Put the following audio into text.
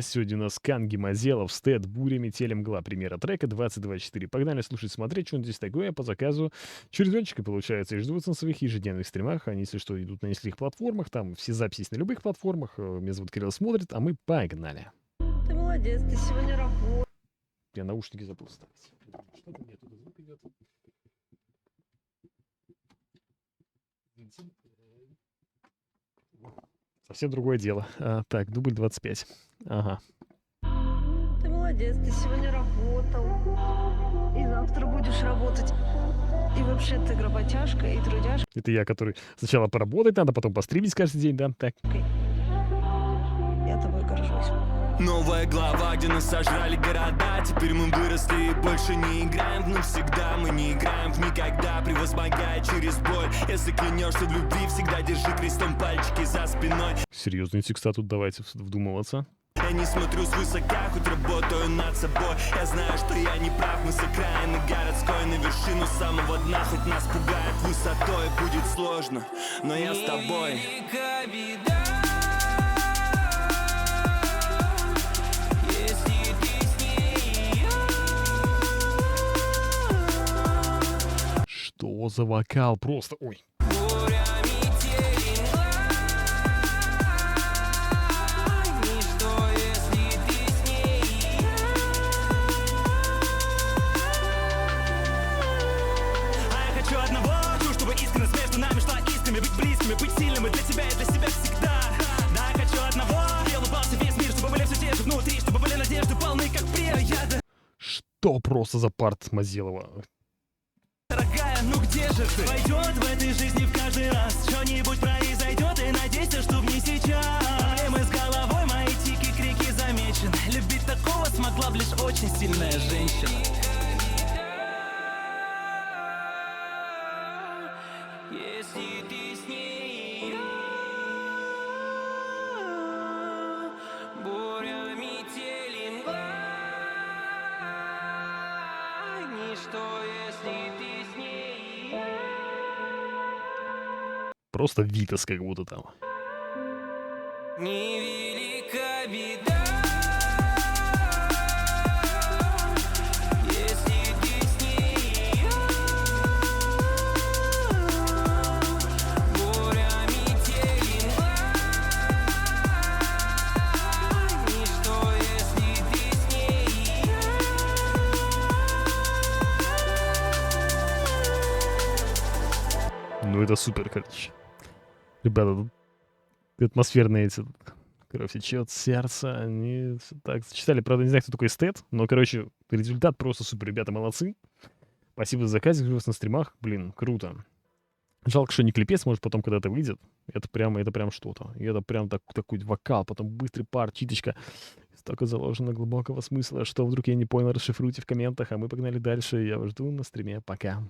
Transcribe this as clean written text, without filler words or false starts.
Сегодня у нас Канги, Мазелов, Стэд, Буря, Метель, Мгла. Премьера трека 2024. Погнали слушать, смотреть, что здесь такое по заказу чередончика, получается, и ждут на своих ежедневных стримах. Они, если что, идут на нескольких платформах. Там все записи есть на любых платформах. Меня зовут Кирилл Смотрит, а мы погнали. Ты молодец, ты сегодня работал. Я наушники забыл ставить. Что-то мне туда звук идет. Совсем другое дело. Так, дубль 25. Ага. Ты молодец, ты сегодня работал. И завтра будешь работать. И вообще ты работяжка и трудяжка. Это я, который сначала поработать надо, потом постримить каждый день, да? Так. Я тобой горжусь. Новая глава, где нас сожрали города. Теперь мы выросли и больше не играем в навсегда. Мы не играем в никогда, превозмогая через боль. Если клянешься в любви, всегда держи крестом пальчики за спиной. Серьезные текста тут, давайте вдумываться. Я не смотрю свысока, хоть работаю над собой. Я знаю, что я не прав, мы с окраины городской на вершину самого дна. Хоть нас пугает высотой, будет сложно, но я с тобой. Что за вокал? Просто, ой. Быть близкими, быть сильными для тебя и для себя всегда. Да, я хочу одного. Я улыбался весь мир, чтобы были все те же внутри, чтобы были надежды полны, как прия. Что просто за парт Мазелова? Дорогая, ну где же ты? Пойдет в этой жизни в каждый раз. Что-нибудь произойдет и надейся, что не сейчас. Проблемы с головой, мои тики, крики замечены. Любить такого смогла лишь очень сильная женщина. Если ты с ней, буря, метель и мгла, ничто, если ты с ней. Просто Витас как будто там. Невелика беда. Ну это супер, короче. Ребята, тут атмосферные эти... Кровь течет, сердце. Они так зачитали. Правда, не знаю, кто такой эстет. Но, короче, результат просто супер. Ребята, молодцы. Спасибо за заказик. Жду вас на стримах. Блин, круто. Жалко, что не клипец, может, потом когда-то выйдет. Это прям что-то. И это прям такой вокал, потом быстрый пар, читочка. Столько заложено глубокого смысла, что вдруг я не понял, расшифруйте в комментах. А мы погнали дальше. Я вас жду на стриме. Пока.